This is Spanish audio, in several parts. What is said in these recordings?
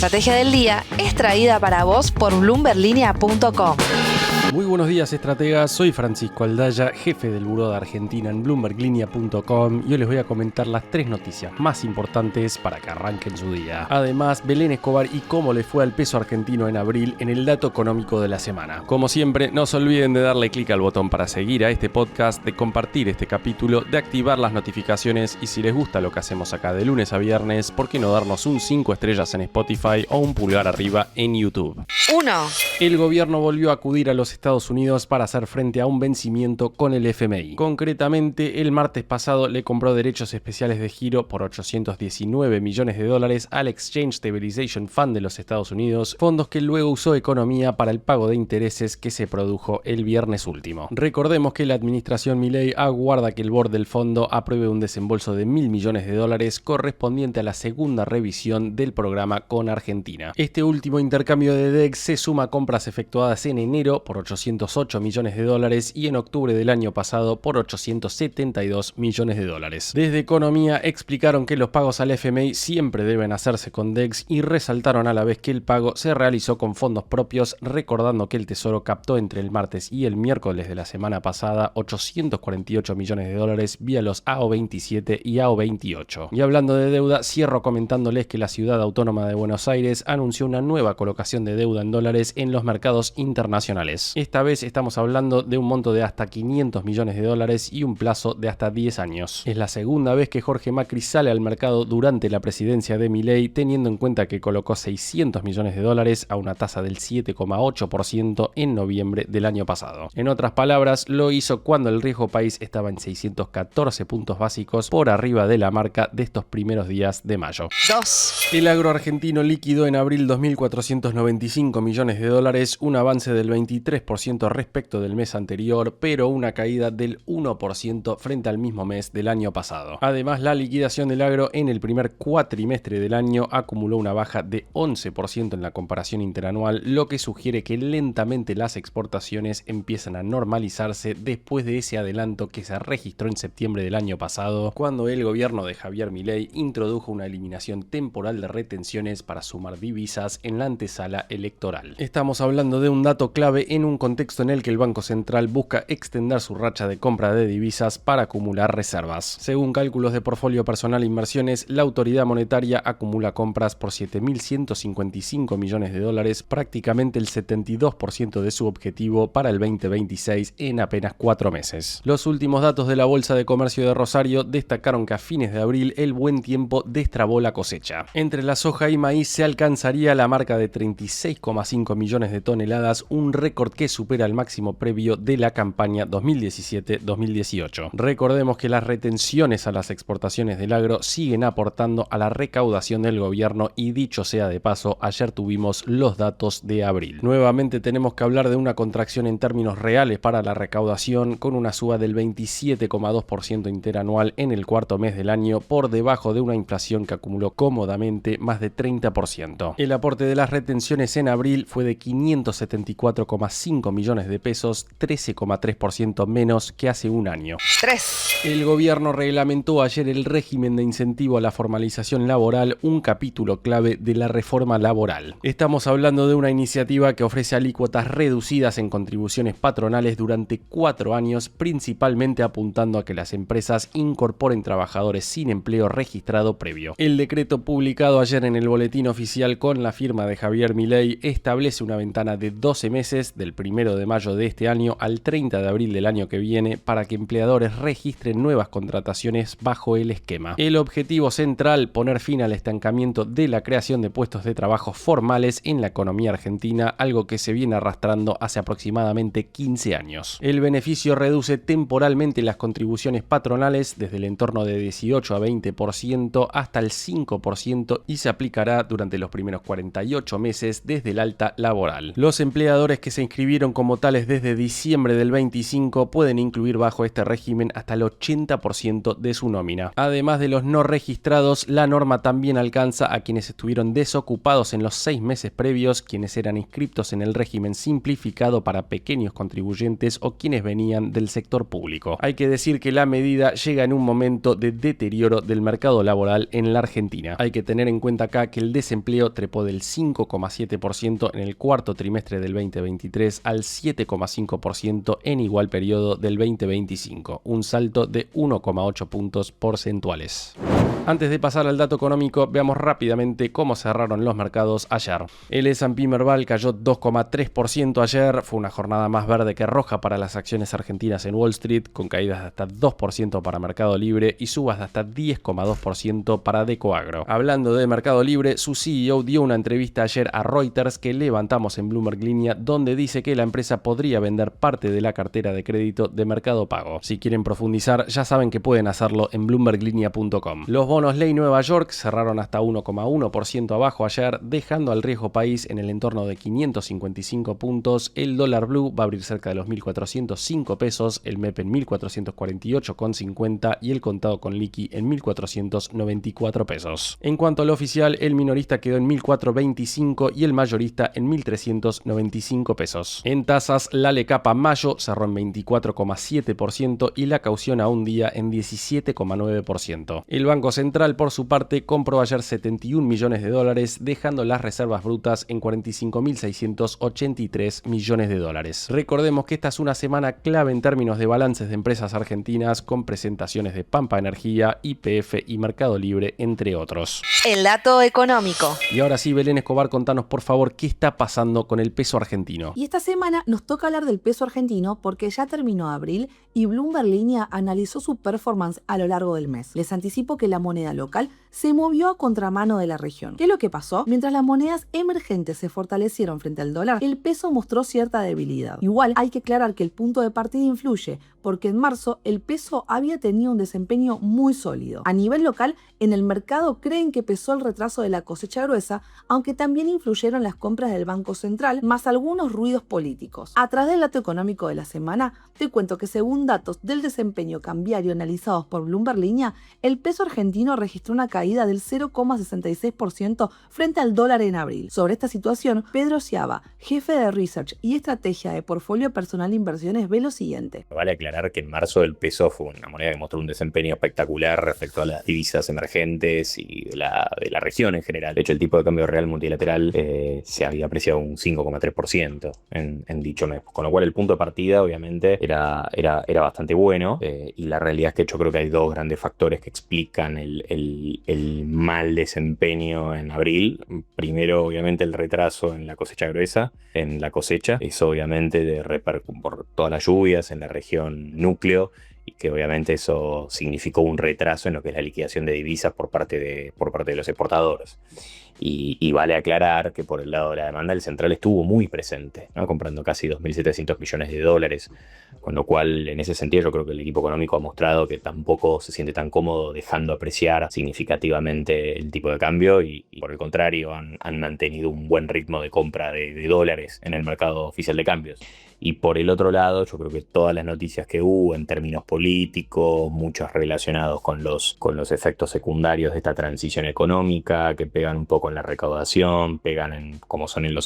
estrategia del día es traída para vos por bloomberlinia.com. Muy buenos días, estrategas. Soy Francisco Aldaya, jefe del Buró de Argentina en bloomberlinia.com, y hoy les voy a comentar las 3 noticias más importantes para que arranquen su día. Además, Belén Escobar y cómo le fue al peso argentino en abril en el dato económico de la semana. Como siempre, no se olviden de darle clic al botón para seguir a este podcast, de compartir este capítulo, de activar las notificaciones y si les gusta lo que hacemos acá de lunes a viernes, ¿por qué no darnos un 5 estrellas en Spotify o un pulgar arriba en YouTube? 1. El gobierno volvió a acudir a los Estados Unidos para hacer frente a un vencimiento con el FMI. Concretamente, el martes pasado le compró derechos especiales de giro por $819 millones al Exchange Stabilization Fund de los Estados Unidos, fondos que luego usó Economía para el pago de intereses que se produjo el viernes último. Recordemos que la administración Milei aguarda que el board del fondo apruebe un desembolso de $1.000 millones correspondiente a la segunda revisión del programa con Argentina. Este último intercambio de DEX se suma a compras efectuadas en enero por $808 millones y en octubre del año pasado por $872 millones. Desde Economía explicaron que los pagos al FMI siempre deben hacerse con DEX y resaltaron a la vez que el pago se realizó con fondos propios, recordando que el Tesoro captó entre el martes y el miércoles de la semana pasada $848 millones vía los AO27 y AO28. Y hablando de deuda, cierro comentándoles que la Ciudad Autónoma de Buenos Aires anunció una nueva colocación de deuda en dólares en los mercados internacionales. Esta vez estamos hablando de un monto de hasta $500 millones y un plazo de hasta 10 años. Es la segunda vez que Jorge Macri sale al mercado durante la presidencia de Milei, teniendo en cuenta que colocó $600 millones a una tasa del 7,8% en noviembre del año pasado. En otras palabras, lo hizo cuando el riesgo país estaba en 614 puntos básicos por arriba de la marca de estos primeros días de mayo. 2. El agro argentino liquidó en abril $2.495 millones, un avance del 23% respecto del mes anterior, pero una caída del 1% frente al mismo mes del año pasado. Además, la liquidación del agro en el primer cuatrimestre del año acumuló una baja de 11% en la comparación interanual, lo que sugiere que lentamente las exportaciones empiezan a normalizarse después de ese adelanto que se registró en septiembre del año pasado, cuando el gobierno de Javier Milei introdujo una eliminación temporal de retenciones para sumar divisas en la antesala electoral. Estamos hablando de un dato clave en un contexto en el que el Banco Central busca extender su racha de compra de divisas para acumular reservas. Según cálculos de Portfolio Personal e Inversiones, la autoridad monetaria acumula compras por $7.155 millones, prácticamente el 72% de su objetivo para el 2026 en apenas 4 meses. Los últimos datos de la Bolsa de Comercio de Rosario destacaron que a fines de abril el buen tiempo destrabó la cosecha. Entre la soja y maíz se alcanzaría la marca de 36,5 millones de toneladas, un récord que supera el máximo previo de la campaña 2017-2018. Recordemos que las retenciones a las exportaciones del agro siguen aportando a la recaudación del gobierno y dicho sea de paso, ayer tuvimos los datos de abril. Nuevamente tenemos que hablar de una contracción en términos reales para la recaudación, con una suba del 27,2% interanual en el cuarto mes del año, por debajo de una inflación que acumuló cómodamente más de 30%. El aporte de las retenciones en abril fue de $574,5 millones, 13,3% menos que hace un año. 3. El gobierno reglamentó ayer el régimen de incentivo a la formalización laboral, un capítulo clave de la reforma laboral. Estamos hablando de una iniciativa que ofrece alícuotas reducidas en contribuciones patronales durante 4 años, principalmente apuntando a que las empresas incorporen trabajadores sin empleo registrado previo. El decreto publicado ayer en el Boletín Oficial con la firma de Javier Milei establece una ventana de 12 meses, del 1 de mayo de este año al 30 de abril del año que viene, para que empleadores registren nuevas contrataciones bajo el esquema. El objetivo central, poner fin al estancamiento de la creación de puestos de trabajo formales en la economía argentina, algo que se viene arrastrando hace aproximadamente 15 años. El beneficio reduce temporalmente las contribuciones patronales desde el entorno de 18 a 20% hasta el 5% y se aplicará durante los primeros 48 meses desde el alta laboral. Los empleadores que se inscribieron inscribieron como tales desde diciembre del 25 pueden incluir bajo este régimen hasta el 80% de su nómina. Además de los no registrados, la norma también alcanza a quienes estuvieron desocupados en los 6 meses previos, quienes eran inscriptos en el régimen simplificado para pequeños contribuyentes o quienes venían del sector público. Hay que decir que la medida llega en un momento de deterioro del mercado laboral en la Argentina. Hay que tener en cuenta acá que el desempleo trepó del 5,7% en el cuarto trimestre del 2023 al 7,5% en igual periodo del 2025, un salto de 1,8 puntos porcentuales. Antes de pasar al dato económico, veamos rápidamente cómo cerraron los mercados ayer. El S&P Merval cayó 2,3% ayer, fue una jornada más verde que roja para las acciones argentinas en Wall Street, con caídas de hasta 2% para Mercado Libre y subas de hasta 10,2% para Decoagro. Hablando de Mercado Libre, su CEO dio una entrevista ayer a Reuters que levantamos en Bloomberg Línea, donde dice que la empresa podría vender parte de la cartera de crédito de Mercado Pago. Si quieren profundizar, ya saben que pueden hacerlo en bloomberglinea.com. Los bonos ley Nueva York cerraron hasta 1,1% abajo ayer, dejando al riesgo país en el entorno de 555 puntos. El dólar blue va a abrir cerca de los 1.405 pesos, el MEP en 1.448,50 y el contado con liqui en 1.494 pesos. En cuanto al oficial, el minorista quedó en 1.425 y el mayorista en 1.395 pesos. En tasas, la Lecapa mayo cerró en 24,7% y la caución a un día en 17,9%. El Banco Central, por su parte, compró ayer 71 millones de dólares, dejando las reservas brutas en 45.683 millones de dólares. Recordemos que esta es una semana clave en términos de balances de empresas argentinas, con presentaciones de Pampa Energía, YPF y Mercado Libre, entre otros. El dato económico. Y ahora sí, Belén Escobar, contanos por favor qué está pasando con el peso argentino. Y esta semana nos toca hablar del peso argentino porque ya terminó abril y Bloomberg Línea analizó su performance a lo largo del mes. Les anticipo que la moneda local se movió a contramano de la región. ¿Qué es lo que pasó? Mientras las monedas emergentes se fortalecieron frente al dólar, el peso mostró cierta debilidad. Igual hay que aclarar que el punto de partida influye, porque en marzo el peso había tenido un desempeño muy sólido. A nivel local, en el mercado creen que pesó el retraso de la cosecha gruesa, aunque también influyeron las compras del Banco Central, más algunos ruidos políticos. A través del dato económico de la semana, te cuento que según datos del desempeño cambiario analizados por Bloomberg Línea, el peso argentino registró una caída del 0,66% frente al dólar en abril. Sobre esta situación, Pedro Ciaba, jefe de Research y Estrategia de Portfolio Personal de Inversiones, ve lo siguiente. Vale aclarar que en marzo el peso fue una moneda que mostró un desempeño espectacular respecto a las divisas emergentes y de la región en general. De hecho, el tipo de cambio real multilateral se había apreciado un 5,3% en dicho mes. Con lo cual el punto de partida obviamente era bastante bueno y la realidad es que yo creo que hay dos grandes factores que explican el mal desempeño en abril. Primero, obviamente, el retraso en la cosecha gruesa, en la cosecha. Eso obviamente por todas las lluvias en la región núcleo, y que obviamente eso significó un retraso en lo que es la liquidación de divisas por parte de los exportadores. Y vale aclarar que por el lado de la demanda el central estuvo muy presente, ¿no? Comprando casi 2.700 millones de dólares, con lo cual en ese sentido yo creo que el equipo económico ha mostrado que tampoco se siente tan cómodo dejando apreciar significativamente el tipo de cambio y por el contrario han mantenido un buen ritmo de compra de dólares en el mercado oficial de cambios. Y por el otro lado, yo creo que todas las noticias que hubo en términos políticos, muchos relacionados con los efectos secundarios de esta transición económica, que pegan un poco en la recaudación, pegan como son en los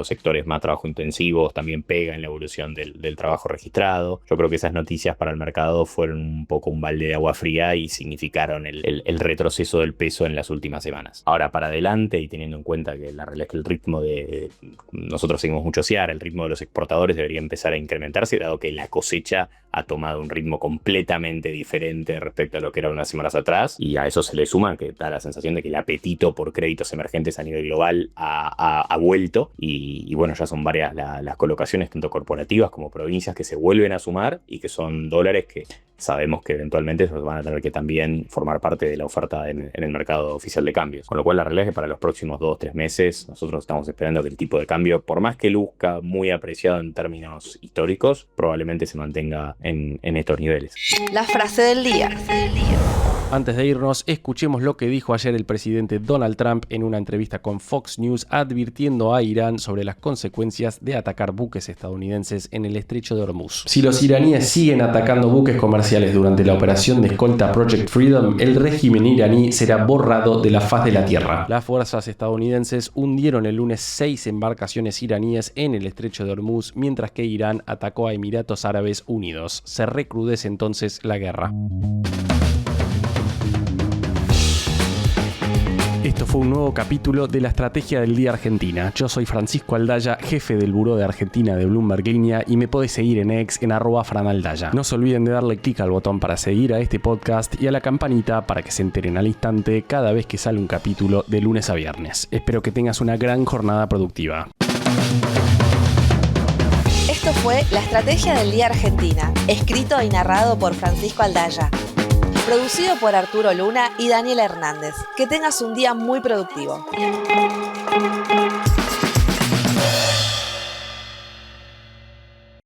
sectores más trabajo intensivos, también pega en la evolución del trabajo registrado. Yo creo que esas noticias para el mercado fueron un poco un balde de agua fría y significaron el retroceso del peso en las últimas semanas. Ahora, para adelante, y teniendo en cuenta que la realidad es que el ritmo nosotros seguimos mucho CIAR, el ritmo de los exportadores debería empezar a incrementarse, dado que la cosecha ha tomado un ritmo completamente diferente respecto a lo que era unas semanas atrás, y a eso se le suma que da la sensación de que el apetito por créditos emergentes a nivel global ha vuelto, y bueno, ya son varias las colocaciones, tanto corporativas como provincias, que se vuelven a sumar y que son dólares que sabemos que eventualmente esos van a tener que también formar parte de la oferta en el mercado oficial de cambios. Con lo cual la realidad es que para los próximos 2-3 meses nosotros estamos esperando que el tipo de cambio, por más que luzca muy apreciado en términos históricos, probablemente se mantenga en estos niveles. La frase del día. Antes de irnos, escuchemos lo que dijo ayer el presidente Donald Trump en una entrevista con Fox News advirtiendo a Irán sobre las consecuencias de atacar buques estadounidenses en el estrecho de Hormuz. Si los iraníes siguen atacando buques comerciales durante la operación de escolta Project Freedom, el régimen iraní será borrado de la faz de la tierra. Las fuerzas estadounidenses hundieron el lunes 6 embarcaciones iraníes en el estrecho de Hormuz, mientras que Irán atacó a Emiratos Árabes Unidos. Se recrudece entonces la guerra. Esto fue un nuevo capítulo de la Estrategia del Día Argentina. Yo soy Francisco Aldaya, jefe del Buró de Argentina de Bloomberg Línea, y me podés seguir en X en @franaldaya. No se olviden de darle clic al botón para seguir a este podcast y a la campanita para que se enteren al instante cada vez que sale un capítulo de lunes a viernes. Espero que tengas una gran jornada productiva. Esto fue La Estrategia del Día Argentina, escrito y narrado por Francisco Aldaya. Producido por Arturo Luna y Daniela Hernández. Que tengas un día muy productivo.